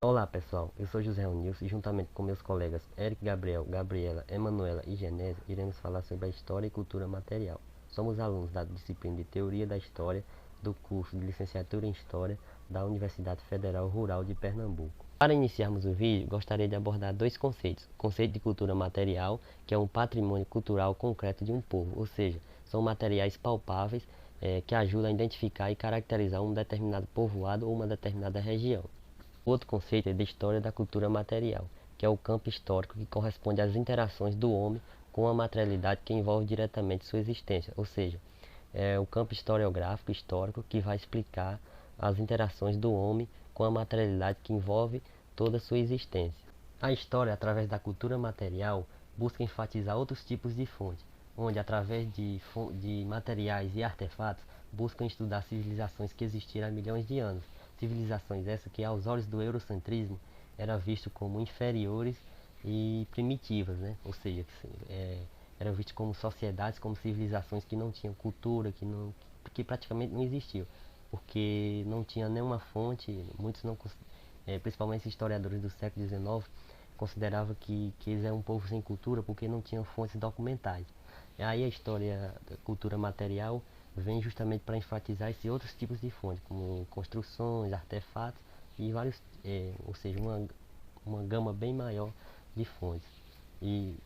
Olá pessoal, eu sou José Nilson e juntamente com meus colegas Eric Gabriel, Gabriela, Emanuela e Genésio iremos falar sobre a História e Cultura Material. Somos alunos da disciplina de Teoria da História do curso de Licenciatura em História da Universidade Federal Rural de Pernambuco. Para iniciarmos o vídeo, gostaria de abordar dois conceitos. O conceito de cultura material, que é um patrimônio cultural concreto de um povo, ou seja, são materiais palpáveis que ajudam a identificar e caracterizar um determinado povoado ou uma determinada região. Outro conceito é de história da cultura material, que é o campo histórico que corresponde às interações do homem com a materialidade que envolve diretamente sua existência, ou seja, é o campo historiográfico histórico que vai explicar as interações do homem com a materialidade que envolve toda a sua existência. A história, através da cultura material, busca enfatizar outros tipos de fontes, onde, através de materiais e artefatos, buscam estudar civilizações que existiram há milhões de anos. Civilizações essas que, aos olhos do eurocentrismo, eram vistas como inferiores e primitivas, né? Ou seja, eram vistas como sociedades, como civilizações que não tinham cultura, que praticamente não existiam, porque não tinha nenhuma fonte. Muitos não, principalmente historiadores do século XIX, consideravam que eles eram um povo sem cultura porque não tinham fontes documentais. E aí a história da cultura material vem justamente para enfatizar esses outros tipos de fontes, como construções, artefatos e vários, ou seja, uma gama bem maior de fontes. E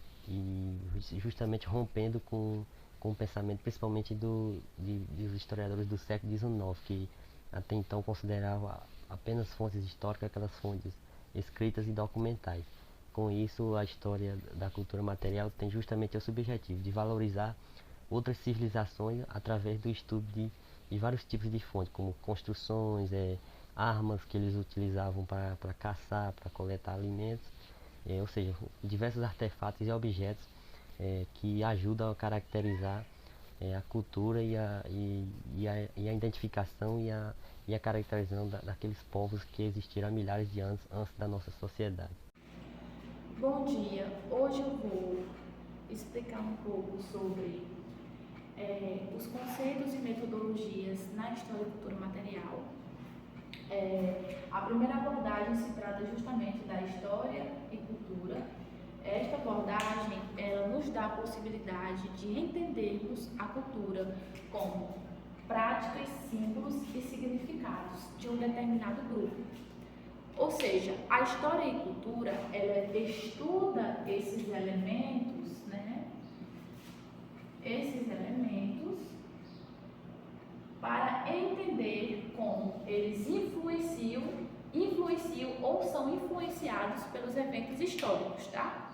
justamente rompendo com o pensamento principalmente dos historiadores do século XIX, que até então consideravam apenas fontes históricas aquelas fontes escritas e documentais. Com isso, a história da cultura material tem justamente esse objetivo de valorizar outras civilizações através do estudo de vários tipos de fontes, como construções, armas que eles utilizavam para caçar, para coletar alimentos, ou seja, diversos artefatos e objetos que ajudam a caracterizar a cultura e a identificação e a caracterização daqueles povos que existiram há milhares de anos antes da nossa sociedade. Bom dia, hoje eu vou explicar um pouco sobre os conceitos e metodologias na história e cultura material. A primeira abordagem se trata justamente da história e cultura. Esta abordagem ela nos dá a possibilidade de entendermos a cultura como práticas, símbolos e significados de um determinado grupo. Ou seja, a história e cultura, ela estuda esses elementos, né? Esses elementos para entender como eles influenciam ou são influenciados pelos eventos históricos, tá?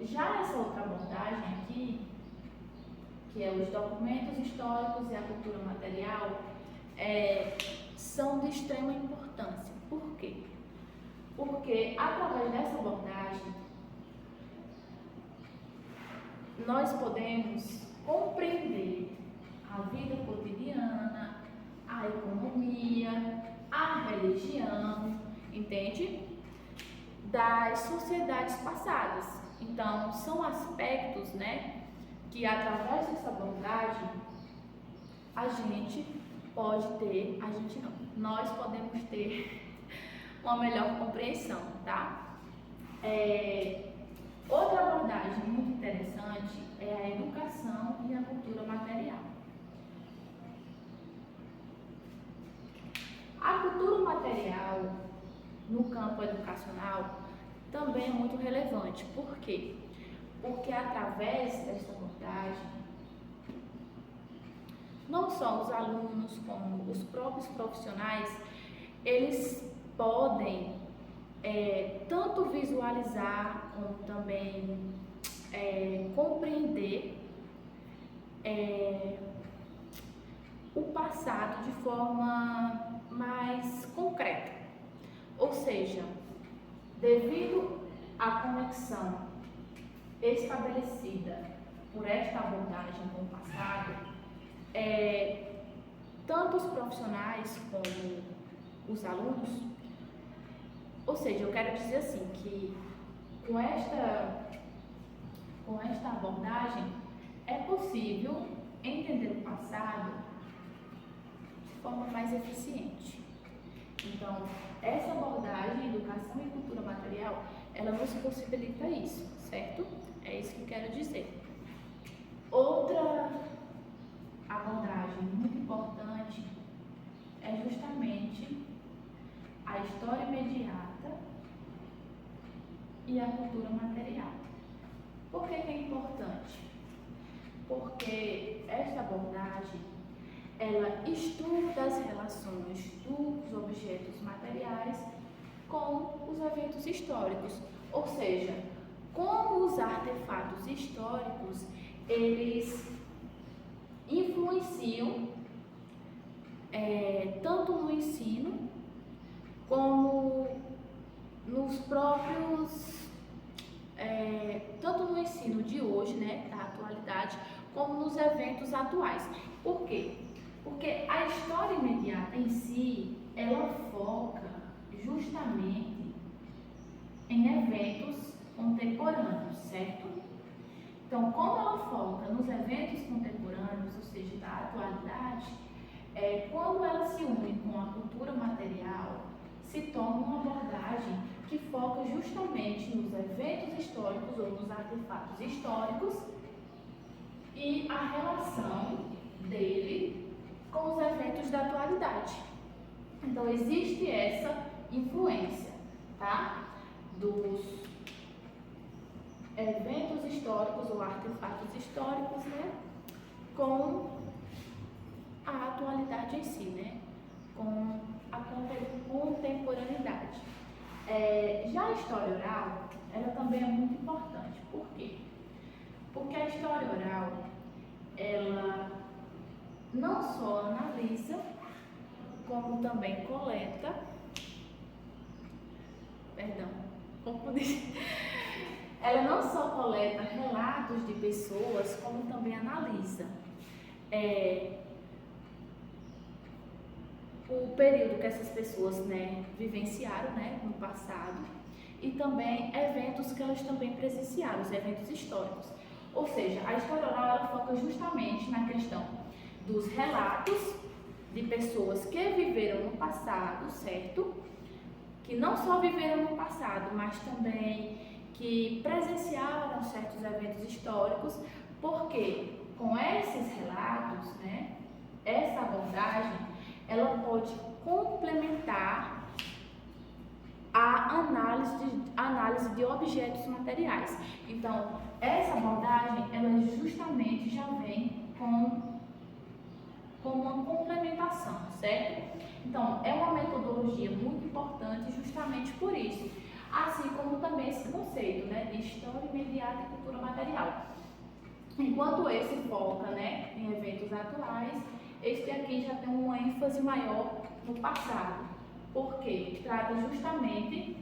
Já essa outra abordagem aqui, que é os documentos históricos e a cultura material, são de extrema importância. Por quê? Porque através dessa abordagem nós podemos compreender a vida cotidiana, a economia, a religião, entende? Das sociedades passadas. Então, são aspectos, né, que através dessa abordagem nós podemos ter uma melhor compreensão, tá? Outra abordagem muito interessante é a educação e a cultura material. A cultura material no campo educacional também é muito relevante. Por quê? Porque através desta abordagem, não só os alunos, como os próprios profissionais, eles podem tanto visualizar como também compreender o passado de forma mais concreta. Ou seja, devido à conexão estabelecida por esta abordagem com o passado, tanto os profissionais como os alunos, ou seja, eu quero dizer assim, que com esta com esta abordagem, é possível entender o passado de forma mais eficiente. Então, essa abordagem, educação e cultura material, ela nos possibilita isso, certo? É isso que eu quero dizer. Outra abordagem muito importante é justamente a história imediata e a cultura material. Por que é importante? Porque esta abordagem, ela estuda as relações dos objetos materiais com os eventos históricos, ou seja, como os artefatos históricos, eles influenciam tanto no ensino como nos próprios, tanto no ensino de hoje, né, da atualidade, como nos eventos atuais. Por quê? Porque a história imediata em si, ela foca justamente em eventos contemporâneos, certo? Então, como ela foca nos eventos contemporâneos, ou seja, da atualidade, quando ela se une com a cultura material, se torna uma abordagem que foca justamente nos eventos históricos ou nos artefatos históricos e a relação dele com os eventos da atualidade. Então, existe essa influência, tá? Dos eventos históricos ou artefatos históricos, né? Com a atualidade em si, né? Com a contemporaneidade. Já a história oral, ela também é muito importante. Por quê? Porque a história oral, ela não só analisa, como também coleta, ela não só coleta relatos de pessoas, como também analisa o período que essas pessoas, né, vivenciaram, né, no passado, e também eventos que elas também presenciaram, os eventos históricos. Ou seja, a história oral, ela foca justamente na questão dos relatos de pessoas que viveram no passado, certo? Que não só viveram no passado, mas também que presenciaram certos eventos históricos, porque com esses relatos, né, essa abordagem, ela pode complementar a análise de objetos materiais. Então, essa abordagem, ela justamente já vem com uma complementação, certo? Então, é uma metodologia muito importante justamente por isso, assim como também esse conceito, né, de história imediata e cultura material. Enquanto esse foca, né, em eventos atuais, este aqui já tem uma ênfase maior no passado, porque trata justamente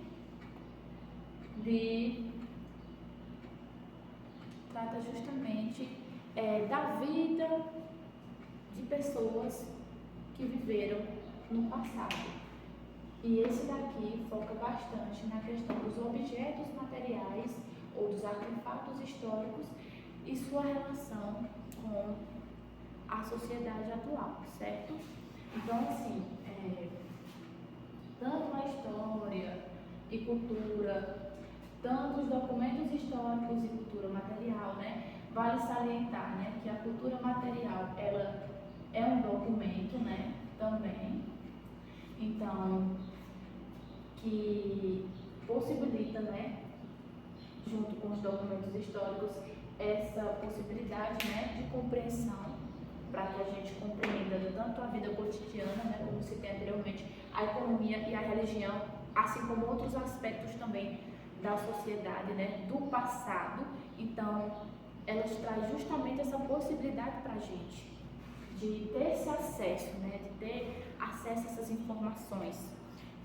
da vida de pessoas que viveram no passado. E esse daqui foca bastante na questão dos objetos materiais ou dos artefatos históricos e sua relação com a sociedade atual, certo? Então, assim, tanto a história e cultura, tanto os documentos históricos e cultura material, né? Vale salientar, né, que a cultura material, ela é um documento, né, também, então, que possibilita, né, junto com os documentos históricos, essa possibilidade, né, de compreensão, para que a gente compreenda tanto a vida cotidiana, né, como se tem anteriormente, a economia e a religião, assim como outros aspectos também da sociedade, né, do passado. Então, elas trazem justamente essa possibilidade para a gente de ter esse acesso, né, de ter acesso a essas informações.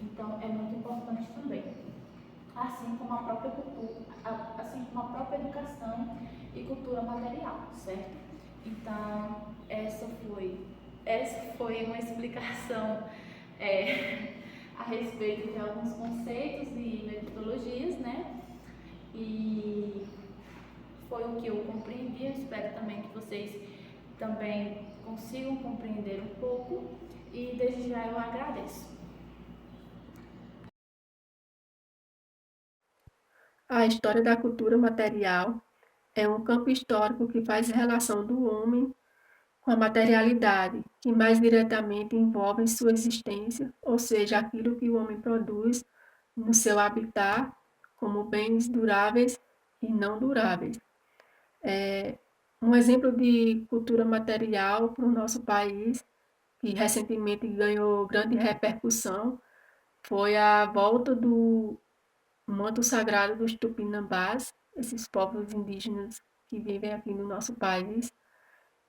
Então, é muito importante também. Assim como a própria cultura, assim como a própria educação e cultura material, certo? Então, essa foi uma explicação a respeito de alguns conceitos e metodologias, né? E foi o que eu compreendi. Eu espero também que vocês também consigam compreender um pouco e desde já eu agradeço. A história da cultura material é um campo histórico que faz relação do homem com a materialidade, que mais diretamente envolve sua existência, ou seja, aquilo que o homem produz no seu habitat, como bens duráveis e não duráveis. Um exemplo de cultura material para o nosso país, que recentemente ganhou grande repercussão, foi a volta do manto sagrado dos Tupinambás, esses povos indígenas que vivem aqui no nosso país.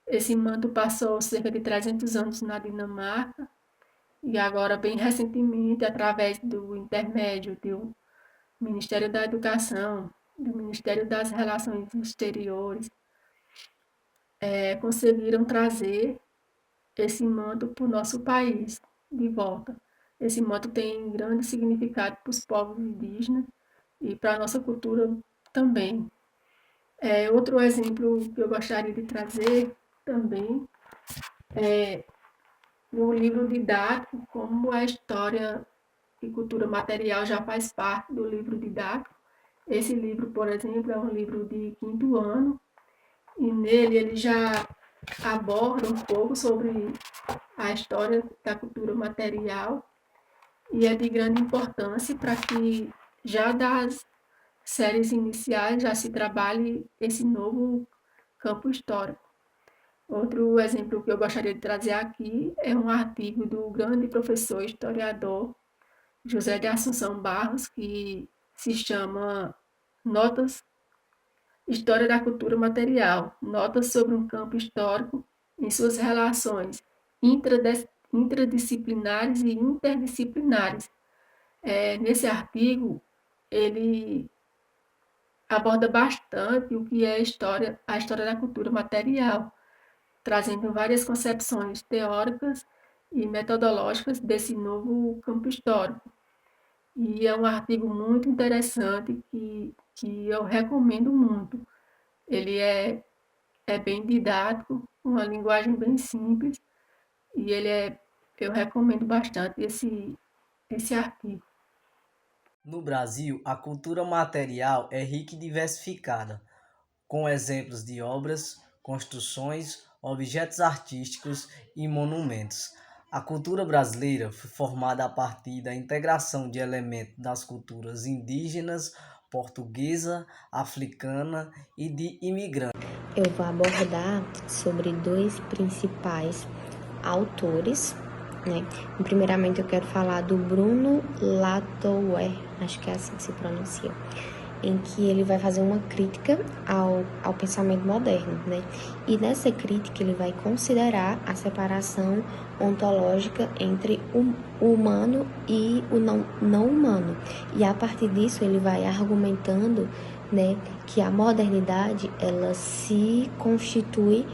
Esse manto passou cerca de 300 anos na Dinamarca e agora, bem recentemente, através do intermédio do Ministério da Educação, do Ministério das Relações Exteriores, conseguiram trazer esse manto para o nosso país de volta. Esse manto tem grande significado para os povos indígenas e para a nossa cultura também. Outro exemplo que eu gostaria de trazer também é no livro didático, como a história e cultura material já faz parte do livro didático. Esse livro, por exemplo, é um livro de 5º ano e nele ele já aborda um pouco sobre a história da cultura material e é de grande importância para que já das séries iniciais já se trabalhe esse novo campo histórico. Outro exemplo que eu gostaria de trazer aqui é um artigo do grande professor historiador José de Assunção Barros, que se chama Notas História da Cultura Material, notas sobre um campo histórico em suas relações intradisciplinares e interdisciplinares. Nesse artigo, ele aborda bastante o que é a história da cultura material, trazendo várias concepções teóricas e metodológicas desse novo campo histórico. E é um artigo muito interessante que eu recomendo muito. Ele é bem didático, uma linguagem bem simples, e eu recomendo bastante esse artigo. No Brasil, a cultura material é rica e diversificada, com exemplos de obras, construções, objetos artísticos e monumentos. A cultura brasileira foi formada a partir da integração de elementos das culturas indígenas, portuguesa, africana e de imigrantes. Eu vou abordar sobre 2 principais autores, né? Primeiramente eu quero falar do Bruno Latour, acho que é assim que se pronuncia, em que ele vai fazer uma crítica ao pensamento moderno, né? E nessa crítica ele vai considerar a separação ontológica entre o humano e o não humano. E a partir disso ele vai argumentando, né, que a modernidade ela se constitui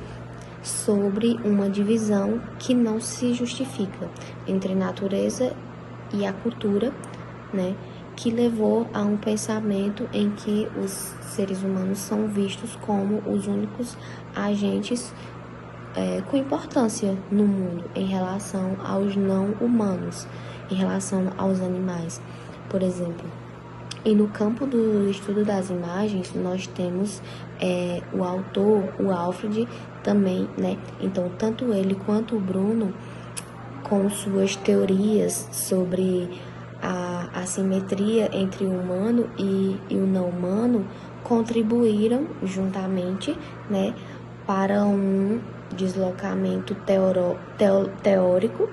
sobre uma divisão que não se justifica entre natureza e a cultura, né, que levou a um pensamento em que os seres humanos são vistos como os únicos agentes com importância no mundo em relação aos não humanos, em relação aos animais, por exemplo. E no campo do estudo das imagens, nós temos o autor, o Alfred, também, né? Então, tanto ele quanto o Bruno, com suas teorias sobre a assimetria entre o humano e o não humano, contribuíram juntamente, né, para um deslocamento teórico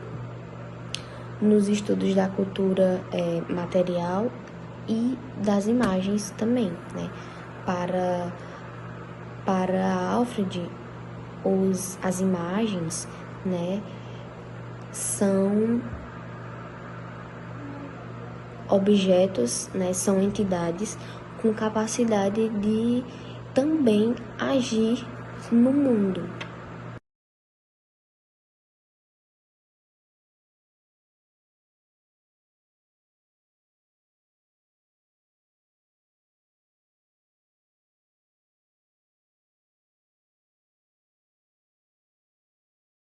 nos estudos da cultura material e das imagens também, né? Para Alfred, as imagens, né, são objetos, né, são entidades com capacidade de também agir no mundo,